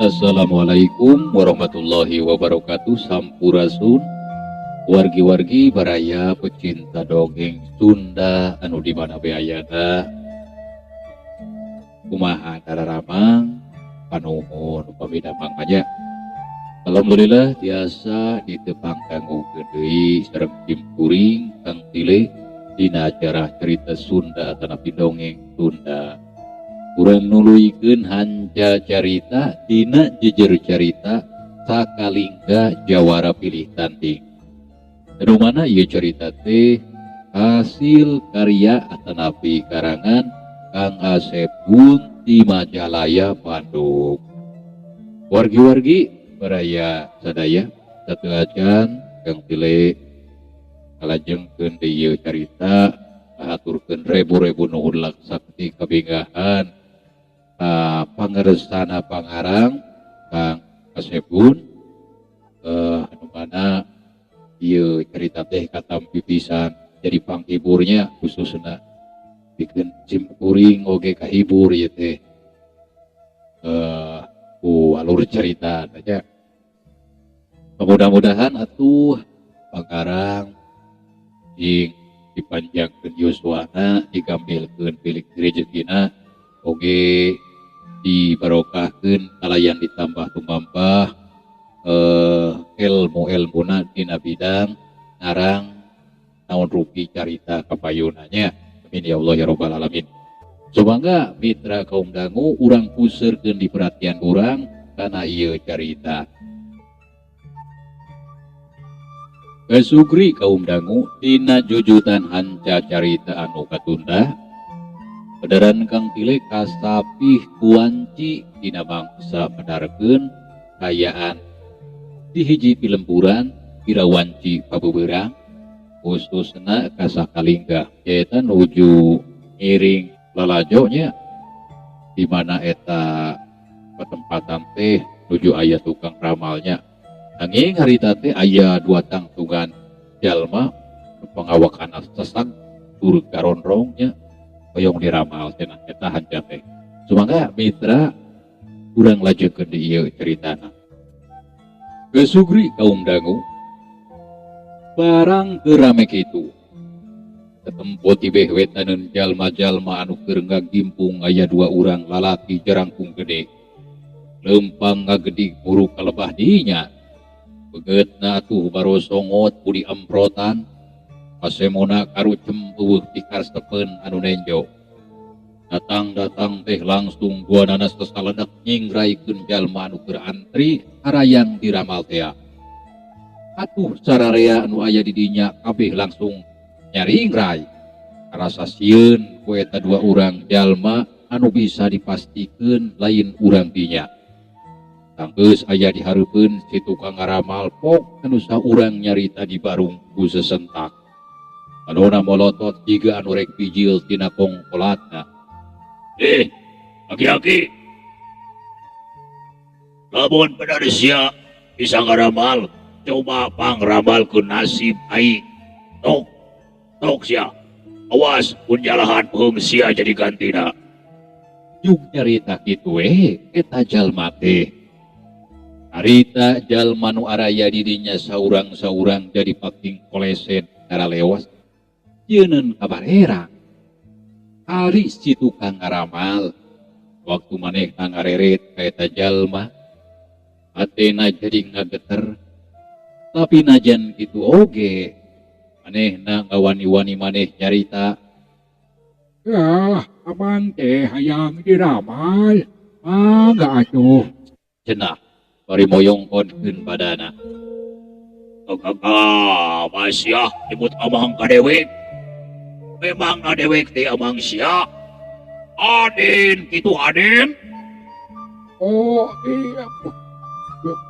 Assalamualaikum warahmatullahi wabarakatuh. Sampurasun wargi-wargi baraya pecinta dongeng Sunda anu di mana beayana kumaha dararamang panuhun upami damang aja. Alhamdulillah biasa ditepang kanggo deui sareng tim kuring Kang Tile dina acara cerita Sunda tanapi dongeng Sunda. Urang nuluykeun hanja carita dina jejer carita sakalingga jawara pilih tanding. Anu mana ieu carita teh hasil karya atanapi karangan Kang Asep di Majalaya Bandung. Wargi-wargi baraya sadaya sateuacan Kang Tile kalajengkeun di ieu carita aturkeun rebu-rebu nuhun laksakti kabingahan pangeresana pangarang Kang Asepun anu mana ieu cerita teh katampi pisan jadi panghiburnya khususna bikin sim kuring oge kahibur ieu teh ku alur cerita aja. Mudah-mudahan atuh pangarang jeung dipanjangkeun yuswana digambilkeun pilih rezekina oge dibarokahkeun kalayan ditambah tumampah ilmu-ilmuna dina bidang ngarang naon rupi carita kapayunanya. Amin ya Allah ya rabbal alamin. Sumangga mitra kaum dangu urang puseurkeun di perhatian urang kana ieu carita. Kesugri kaum dangu dina jujutan hanca carita anu katunda Padaran Kang Tile kasapih kuanci dina bangsa medarkeun kayaan di hiji pilempuran irawanci pabeberang khususna kasakalingga eta nuju ngiring lalajonya di mana eta petempatan teh nuju aya tukang ramalnya. Nanging harita teh aya dua tangtungan jalma pengawakan sesak tur karonrongnya hoyong diramal cenah eta hanca teh. Sumangga mitra urang lajengkeun di ieu caritana. Kesugri kaum dangu barang teu rame kitu. Ketempo tibeh wetaneun jalma-jalma anu keur ngagimpung aya dua urang lalaki jarangkung gede. Lempang ngagedik buru kalebah dinya. Begeutna atuh barosongot budi amprotan pasemona karucem eueuh ti karsepeun anu nenjo. Datang-datang teh langsung buanana sasaledak nyingraikeun jalma anu keur antri harayang diramal teh. Atuh sararea anu aya di dinya kabeh langsung nyaringrai. Karasa sieun ku eta dua urang jalma anu bisa dipastikeun lain urang dinya. Tanggeus aya di hareupeun si tukang ngaramal pok anu saurang nyarita di barung ku sesentak. Anuna molotot jiga anu rek pijil tina kongkolatna. Aki-aki, lamun bener sia bisa ngaramal, coba pangramalkeun nasib aing. Tok sia, awas mun jalahan peung sia jadi gantina. Juk nyarita kitu eta jalma teh. Harita jalma nu araya di dinya saurang-saurang jadi paking kolesen cara lewas. Yeunun kabar herang. Ari si tukang ngaramal waktu maneh ngareret ka eta jalma hatena jadi ngageter. Tapi najan kitu oge manehna ngawani-wani maneh nyarita. Ya, abang teh hayang diramal. Mangga atuh. Cenah bari moyongkonkeun badana. Masya nyebut amang kadewek. Memang adewek teh amang sia. Aden kitu Aden. Oh iya,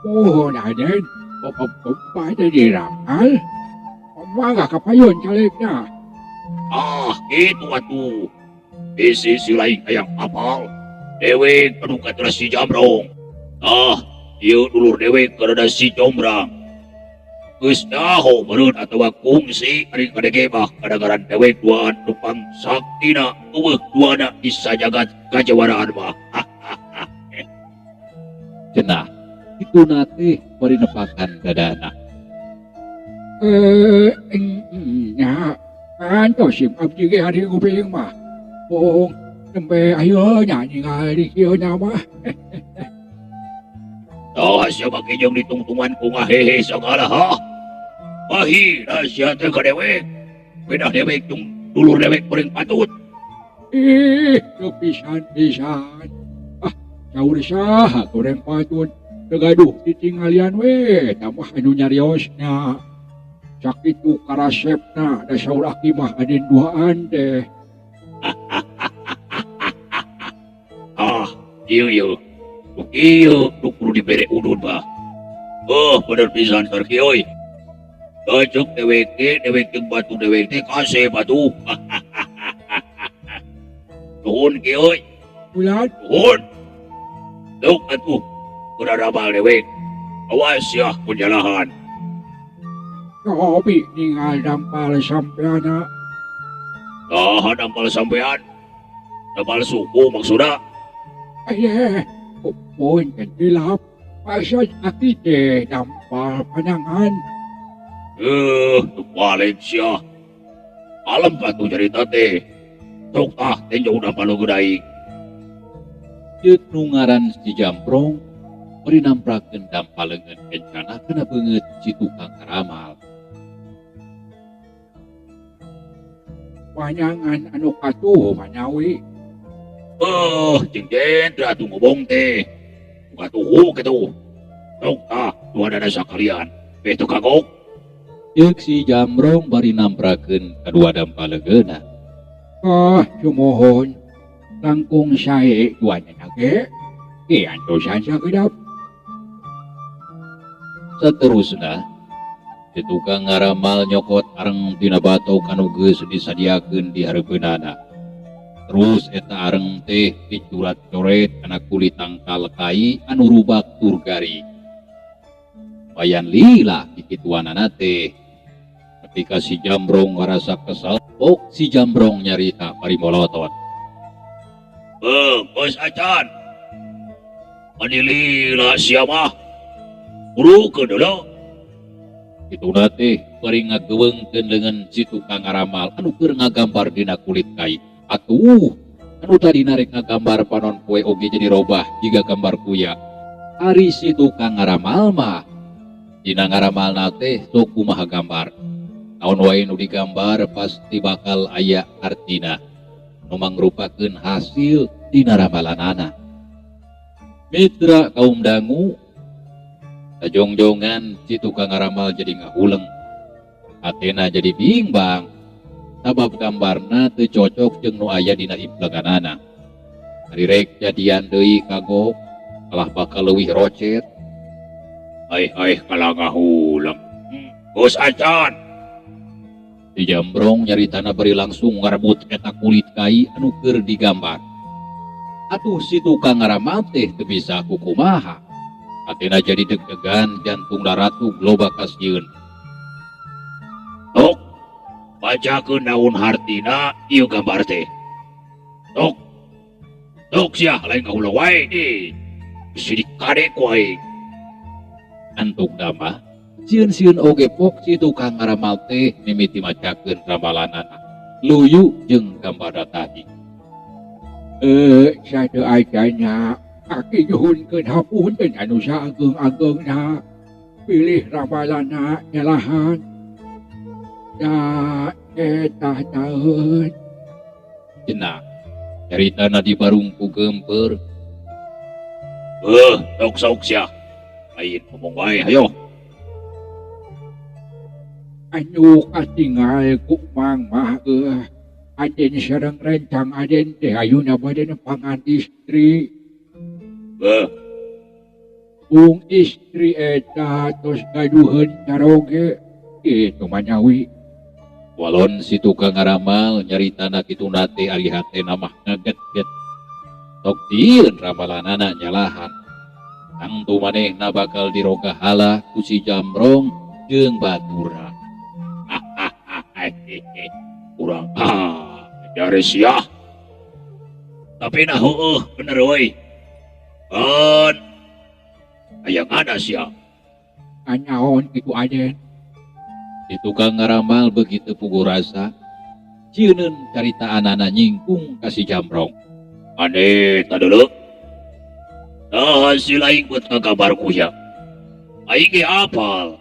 pohon Aden. Pada diramal. Mangga kapayun calegna. Gitu atuh. Di sisi lain hayang apal. Dewek anu katra si Jamrong. Ieu dulur dewek karena si Jombrang. Geus nyaho meureun atawa kungsi ari kadege mah kadagaran dewek duaan numpang saktina eueuh duana di sajagat kajawaraan mah. cenah itu nate bari nepakan dadana. Nya kan to sim abdi ge hari kuping mah. Bong tempe ayo nyanyi ngari kieu nya mah. Tah sia make jeung ditungtungan ku ngahehe sagala ha. Mahina sia teh ka dewek. Bedah dewek jeung dulur dewek paling patut. Ih, kepisan-pisan. Ah, saur saha goreng patun. Tegaduh ditingalian we, tambah anu nyariosna. Sakitu karasepna da saur aki mah aden duaan teh. Ah, ieu. Ieu nu kudu dibere udun bah. Oh, bener pisan Sar Kioi. Cocok dewek jeung batu dewek teh kase batu. Nuhun Kioi, Bulan, nuhun. Duk atuh, kuda ramal dewek. Awas ya penjalahan. kopi ningal dampal sampeana. Tah dampal sampean. Dampal suku maksudna. Aye, pupun kan dilap. Pasal aki teh dampal panangan. Balik sia. Alam batu cerita teh. Sok tah tenjau dampal gedaing. Ceuk nu ngaran si Jambrong bari namprakeun dampaleungeun kencana kena beungeut si tukang ngaramal. Panyangan anu katuh manawi. Jeung jendra tuh ngobong teh. Katuhu kitu. Sok tah dua dada sakalian. Beto kagok. Ceuk si Jambrong bari namprakeun kadua dampaleungeunna. Sumohon. Langkung sae duanya nage. Antosan sa kedap. Saterusna si tukang ngaramal nyokot areng tina batok anu geus disadiakeun di hareupeunana. Terus eta areng teh dicurat-coret kana kulit tangkal kai anu rubak tur garing. Bayan lila dikituanana teh. Ketika si Jambrong ngarasa kesal, si Jambrong nyarita bari molotot. Bos Acan. Manilila siapa? Buru ke dulu. Itu nate bari ngagewengkeun dengan si tukang ngaramal anu keur ngagambar dina kulit kai. Atuh, anu tadi narek ngagambar panon poe oge jadi robah jiga gambar kuya. Ari si tukang ngaramal mah dina ngaramal nate sok kumaha gambar. Naon wae nu digambar pasti bakal aya artina. Nu mangrupakeun hasil dina ramalanana. Mitra kaum dangu, sajongjongan si tukang ngaramal jadi ngahuleng. Hatena jadi bimbang, sabab gambarna teu cocok jeung nu aya dina impleganana. Ari rek jadian deui kagok, kalah bakal leuwih rocet. Hai kalah ngahuleng. Bos Acan. Si Jambrong nyaritana beri langsung ngarebut eta kulit kai anu keur digambar. Atuh si tukang ngaramal teh teu bisa kukumaha. Hatena jadi deg-degan jantung daratu loba kasieun. Tok, bacakeun naon hartina ieu gambar teh. Tok sia lain kaula wae nih. Sidik kadek wae. Antuk dama, sieun-sieun oge pok si tukang ngaramal teh mimiti macakeun ramalanana. Luyu jeung gambar tadi. Satu ajanya. Aki nyuhunkeun hapunten anu saageng-agengna. Pilih ramalana nyalahan. Da eta taeun. Cenah, caritana dibarungku gempeur. Tok sauk sia. Lain ngomong wae hayo. Anu katinggal ku mang mah aden sareng rencang aden teh ayeuna bade nepangan istri. Ung istri eta tos gaduheun caroge kitu manyawi. Walon si tukang ngaramal nyaritana kitu nate ari hatena mah ngaget-get. Tok dieun ramalanana nyalahan. Tangtu manehna bakal diroga hala ku si Jambrong jeung baturna. Urang jare sia. Tapi nah heueuh bener we. Aya ngadas ya. Anyaon gitu Aden. Si tukang ngaramal begitu puguh rasa, cieun carita anana nyingkung kasih Jamrong. Ane tadulu. Nah hasil aing buat ngakabar kuya. Aing ge apal.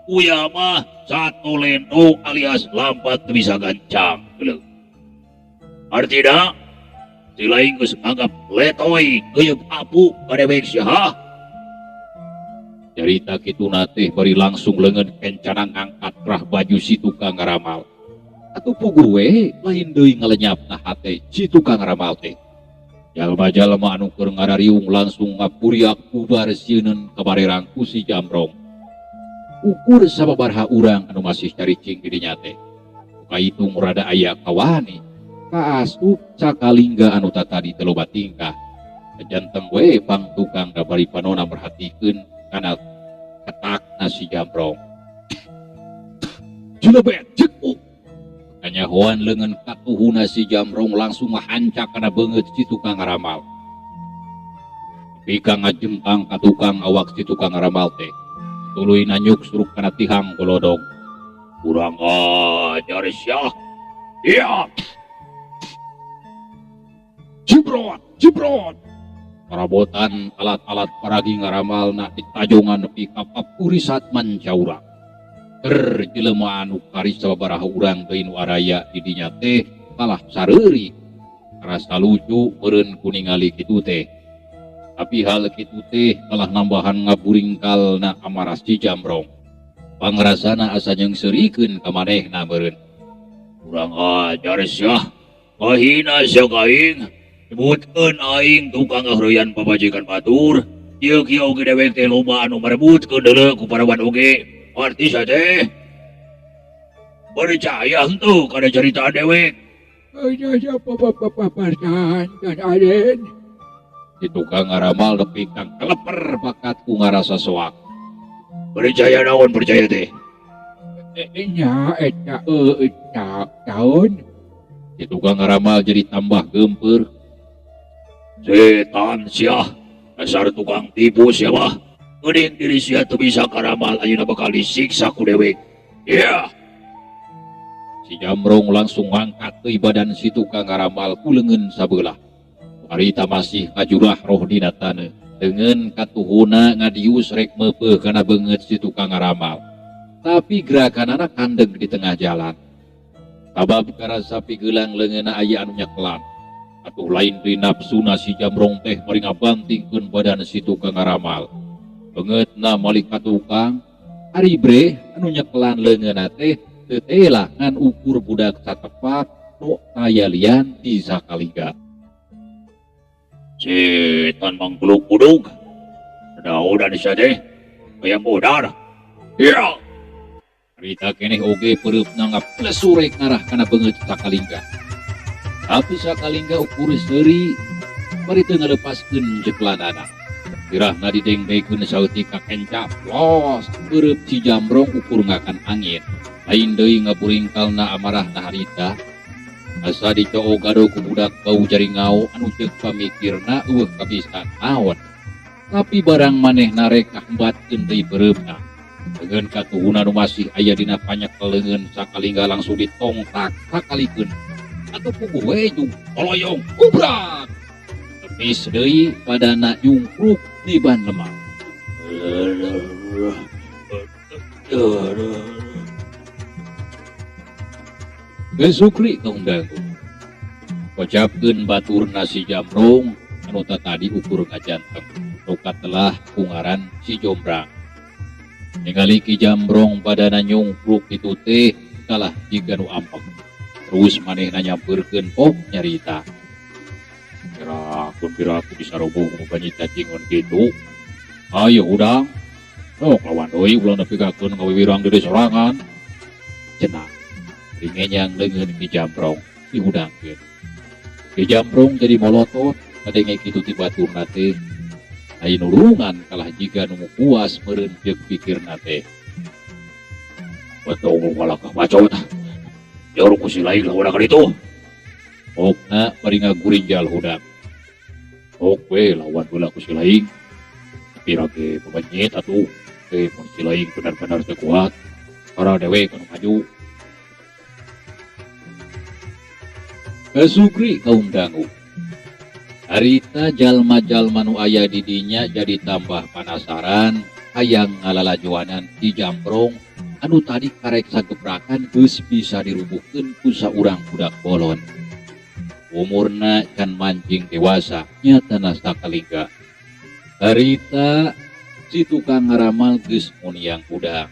Kuya mah satu lendo alias lampat teu bisa gancang. Geuleuh. Artina si lain geus nganggap letoy geuyeub apu ka dewek sia. Cerita kitu teh bari langsung leungeun kencana ngangkat rah baju si tukang ngaramal. Atuh puguh we lain deui ngalenyapna hate si tukang ngaramal teh. Jalma-jalma anu keur ngarariung langsung ngapuriak bubar sieun kabarerang ku si Jamrong. Ukur sababaraha urang anu masih caricing di dinya teh. Kaitung rada aya kawani kaasup Cakalingga anu tadi teu loba tingkah. Janteng we pang tukang da bari panona merhatikeun kana ketakna si Jamrong. Cilebet cekuk. Kanyahoan leungeun katuhuna si Jamrong langsung ngahancak kana beungeut si tukang ngaramal. Pika ngajempang ka tukang awak si tukang ngaramal teh. Tuluy nanyuk suruk kana tihang golodog. Kurang ajar sia. Iya. Jibrot. Parabotan alat-alat paragi ngaramal na ditajongan nepi ka papurisat mancaura. Ker jelema anu kari sababaraha urang deui nu araya di dinya teh kalah sareuri. Rasa lucu meureun ku ningali kitu teh. Tapi hal kitu teh kalah nambahan ngaburingkalna amarah si Jamrong. Pangrasana asa nyeungseurikeun ka manehna meureun. Kurang ajar sia. Kahina sia kaing. Sebutkeun aing tukang ngaheureyan pabajikan batur. Ieu kieu oge dewek teh loba anu marebutkeun deuleu ku parawan oge. Arti teh. Percaya henteu kana carita dewek. Aya siapa paparsan kan Aden. Si tukang ngaramal nepi kang keleper bakat ku ngarasa soak. Percaya naon percaya teh. Nya eta tahun. Si tukang ngaramal jadi tambah gempeur. Setan sia. Dasar tukang tipu sia mah. Geuning diri sia teu bisa karamal ayeuna bakal disiksa ku dewek. Ya. Si Jamrong langsung ngangkat deui badan si tukang ngaramal ku leungeun sabeula. Harita masih ngajurah roh dina taneuh. Leungeun katuhuna ngadius rek meupeuh kana beungeut si tukang ngaramal. Tapi gerakanana kandeg di tengah jalan. Sabab karasa pigeulang leungeunna aya anu nyeklan. Atuh lain deui nafsuna si Jamrong teh bari ngabantingkeun badan si tukang ngaramal. Beungeutna malik ka tukang, ari bre anu nyeklan leungeunna teh teu tela ngan ukur budak satepak nu aya lian di Cakalingga. Setan mangkuluk budug. Daudan sia teh. Aya modar. Ya. Rita keneh oge peureupna ngaplesurek ngarah kana beungeut Cakalingga. Tapi Cakalingga ukur seuri bari teu ngalepaskeun jeklanana. Pirahna didengdekeun saeutik ka kencap los peureub si Jamrong ukur ngakan angin. Lain deui ngaburingkalna amarahna harita. Asa dicoo gado ku budak bau jaringau anu ceuk pamikirna eueuh kabisa naon. Tapi barang manehna rek ngahembatkeun deui peureupna. Leungeun katuhuna nu masih aya dina panyak leungeun Cakalingga langsung ditongtak sakalikeun. Atuh puguh we jung oloyong kubrak. Tepis deui padana jungkruk di ban lemah. Gesukri kaundang. Kocapkeun baturna si Jamrong anu tadi ukur ngajanteng. Tokat telah kungaran si Jombrang. Ningali ki Jamrong padana nyungkruk kitu teh kalah jiga nu ampek. Terus manehna nyampeurkeun pok nyarita. Kira aku bisa roboh nu banyita cingon kitu. Ayo udang. Sok lawan deui ulah nepikeun ngawiwirang deui sorangan. Cenah. Ringenyang leungeun ki Jamrong diudangkeun. Ki Jamrong jadi molotot kadenge kitu ti baturna teh. Lain nulungan kalah jiga nu puas meureun jeung pikirna teh. Betul malah bacot. Jauh ku si lain lah udah itu. Okna bari ngagurinjal hudak. Ok we lawan heula ku si lain. Tapi Pirage pemanyit atuh. Mun si laing benar-benar teu kuat. Para dewe kanu maju. Kasugri kaum dangu. Harita jalma-jalma nu aya di dinya jadi tambah penasaran hayang ngalalajuanan di Jambrong anu tadi karek sagebrakan geus bisa dirubuhkeun ku saurang budak bolon. Umurna can mancing dewasa nyatana sakalingga. Harita si tukang ngaramal geus muniang udang.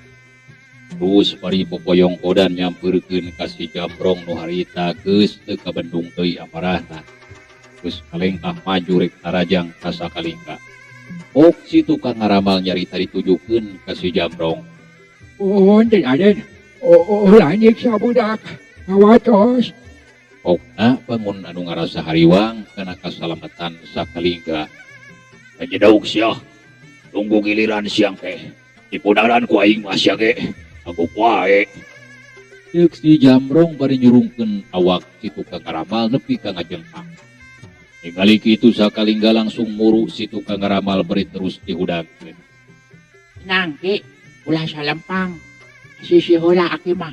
Terus bari boboyong kodan nyamperkeun ka si Jambrong nu harita geus teu kabendung deui amarahna. Terus kalengkah maju rek narajang ka sakalingga. Ok si tukang ngaramal nyarita ditujukeun ka si Jambrong. Punten Aden. Lanjut sa budak. Kawatos. Okna bangun anu ngarasa hariwang kana kasalamatan sakalingga. Kajedauk sia. Tunggu giliran siang teh. Dipunaran ku aing mah sia ge. Aku wae. Ceuk si Jambrong bari nyurungkeun awak si tukang ngaramal nepi ka ngajengkang. Ningali kitu sakalingga langsung muru si tukang ngaramal bari terus dihudangkeun. Nangki, ulah salempang. Sisihula aki mah.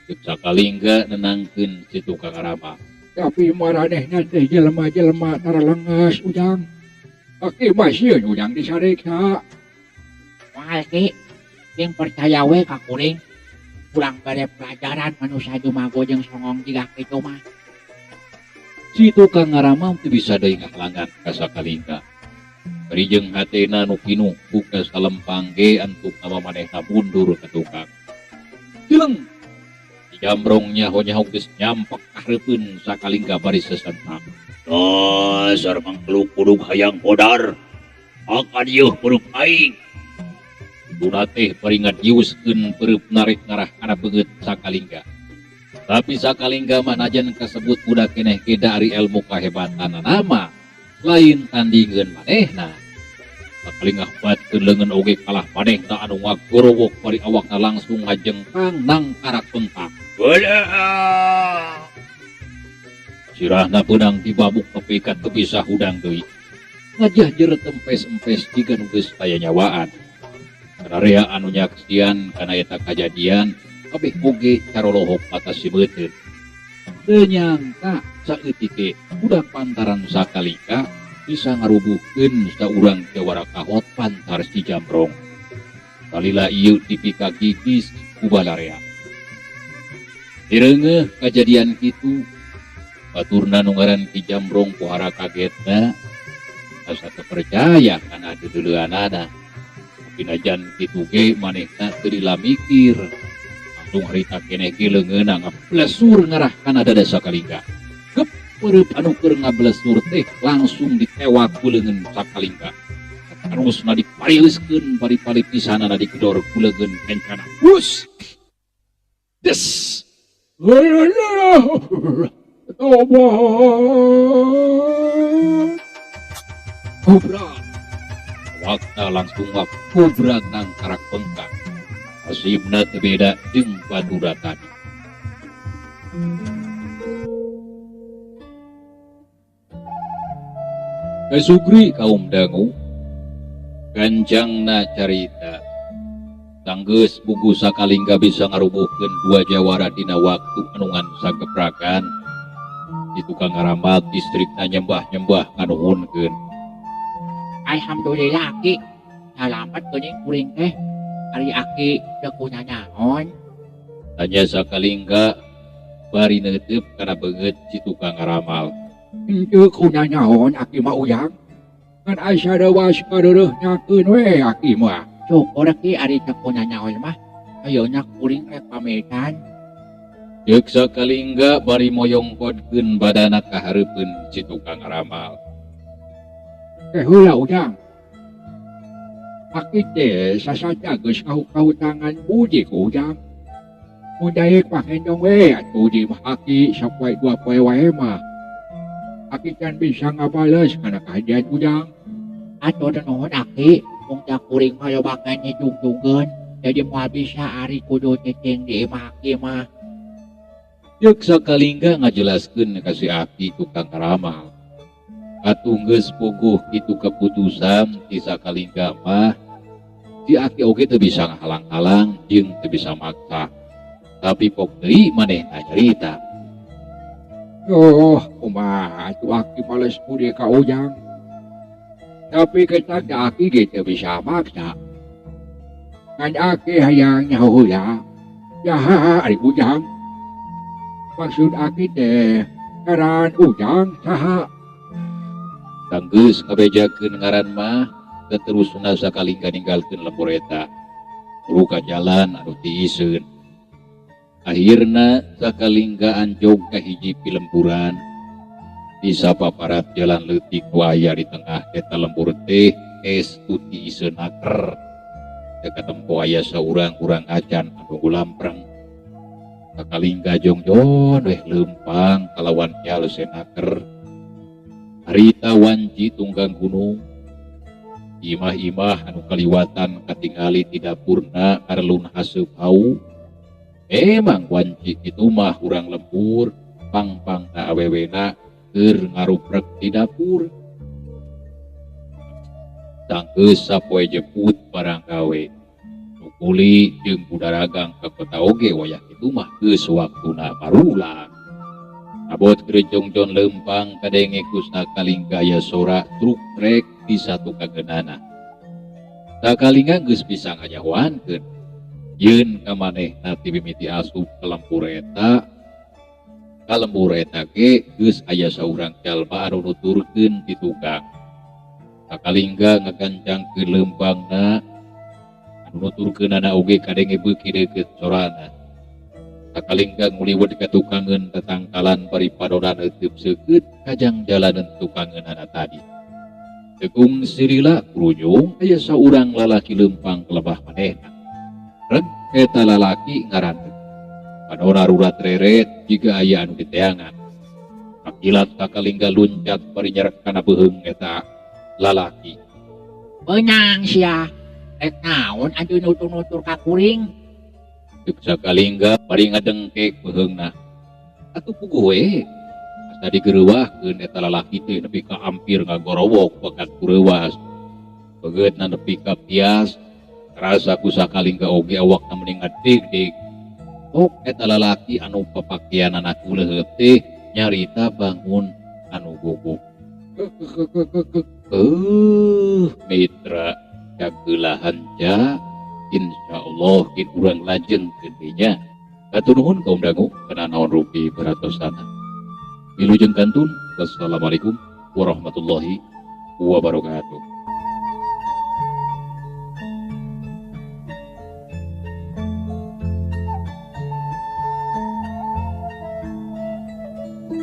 Ceuk sakalingga nenangkeun si tukang ngaramal. Tapi maranehna teh jelema-jelema taralenges ujang. Aki masieun ujang disariksa. Wah ki, yang percaya we ka kuring. Pulang bare pelajaran manusia jumago jeung songong jiga kitu mah. Si tukang ngaramal teu bisa deui ngahalangan ka sakalingga. Bari jeung hatena nu pinuh ku kasalempang ge antuk nama manehna mundur ka tukang. Jeleng. Si Jambrong nyaho-nyaho geus nyampak kareupeun sakalingga bari sesentak. Dasar mangkeluk kuduk hayang podar. Akan yeuh peurup aing. Duna teh bari ngadiuskeun peurup narik ngarah kana beungeut sakalingga. Tapi sakalingga mah najan kasebut budak keneh ge dari ilmu kahebatanna nama lain tandingeun manehna. Sakalingga batkeun leungeun oge kalah manehna anu ngagorowok bari awakna langsung ngajengkang nang karak bengkak. Wadah. Sirahna peunang dibabuk nepi ka teu bisa hudang deui. Ngajah jeret empes-empes jiga nu geus aya nyawaan. Sararea anu nyaksian kana eta kajadian kabeh oge carolohok mata simeuteun. Teu nyangka saeutik budak pantaran sakalingga bisa ngarubuhkeun saurang jawara kahot pantar si Jambrong. Kalila ieu dipika gigis ku balarea. Direungeuh kajadian kitu baturna nu ngaran Ki Jambrong pohara kagetna asa teu percaya kana deuleuanana. Pinajan kitu ge manehna teu dila mikir. Langsung harita keneh ge leungeunna ngablesur ngarah kana dada sakalingga. Gep peureub anu keur ngablesur teh langsung ditewak ku leungeun sakalingga. Terusna dipariheuskeun bari palipisanana digedor ku leungeun kencana. Hus! Des! Tobat. Gobrak! Wakna langsung ngagobrak nang karak bengkak. Nasibna teu beda jeung batura tadi. Kasugri kaum dangu, gancangna carita. Sanggeus buku sakalingga bisa ngarubuhkeun dua jawara dina waktu anu ngan sagebrakan. Di tukang ngaramal distrikna nyembah-nyembah nganuhunkeun. Alhamdulillah aki. Salamat kuning kuring teh. Ari aki teu punya nyaon. Tanya sakalingga bari neuteup kana beungeut si tukang ngaramal. Henteu kuna nyaon aki mah ujang. Kan asa dewas kareureut nyakeun we aki mah. Syukur ki ari teu punya nyaon mah. Ayeuna kuring rek pametan. Ceuk sakalingga bari moyongkodkeun badana ka hareupeun si tukang ngaramal. Heula ujang. Aki teh sasaja geus kahutangan budi ku ujang. Mudaek pakendong we atuh di mah aki sapoe dua poe wae mah. Aki can bisa ngabales kana kajadian ujang. Atuh nuhun aki. Mung da kuring mah loba kene jungjungkeun. Jadi moal bisa ari kudu ceceng di imah aki mah. Ceuk sakalingga ngajelaskeun ka si Aki tukang ngaramal. atuh geus puguh kitu keputusan ti sakalingga mah si aki oge teu bisa ngahalang-halang jeung teu bisa maksa. Tapi pok deui manehna nyarita. Kumaha atuh aki males mudi ka Ujang. Tapi ketak aki ge teu bisa maksa. Kan aki hayang nyahuya. Ya ari Ujang. Maksud aki teh ngaran Ujang saha? Tanggeus ngabejakeun ngaran mah keterusna sakalingga ninggalkeun lembur eta. Ruka jalan anu tiiseun. Akhirna sakalingga anjog ka hiji pilemburan. Di sapaparat jalan leutik waya di tengah eta lembur teh estu tiiseun aker. Teu katempo aya saurang-urang acan anu gulampreng. Sakalingga jongjon weh leumpang kalawan nyal senaker. Harita wanci tunggang gunung. Imah-imah anu kaliwatan katingali ti dapurna karelun haseup hau. Memang wanci itu mah urang lembur pang-pangna awewena keur ngaruprek di dapur. Tanggeus sapoe jeput barang gawe. Nu kuli jeung budaragang ka kota oge wayah kitu mah geus waktuna barulang. Abot gerejongjon lempang kadenge ku sakalingga aya sora truk trek di satu kageunana. Sakalingga geus bisa ngajahoankeun. Yeun ka manehna ti mimiti asup ka lembur eta. Ka lembur eta ge geus aya saurang jalma anu nuturkeun ti tukang. Sakalingga ngagancangkeun lempangna anu nuturkeunana oge kadenge beuki deukeut sorana. Sakalingga nguliwet ka tukangeun tatangkalan paripadonan teup seukeut kajang jalanan tukangeunana tadi. Tegung sirila krujung aya saurang lalaki lempang kelebah manehna. Reg eta lalaki ngaranna Panora rurat reret jiga aya anu diteangan. Akilat sakalingga luncat bari nyerek kana beuheung eta lalaki. Beunang sia. Rek naon anu nutur-nutur ka kuring? Deuk sakalingga bari ngadengkek beuheungna. Atuh puguh we. Asa digeureuwahkeun eta lalaki teh nepi ka ampir ngagorowok bakat kureuwas. Begeutna nepi ka pias. Rasa ku sakalingga oge awakna mending ngadeg-deg. Eta lalaki anu papakeanana kuleuh teh nyarita bangun anu guguk. Mitra jagelahan ja. Insyaallah kin urang lajeng geudinya. Hatur nuhun kaum dangu kana naon rupi baratosana. Wilujeng kantun. Wassalamualaikum warahmatullahi wabarakatuh.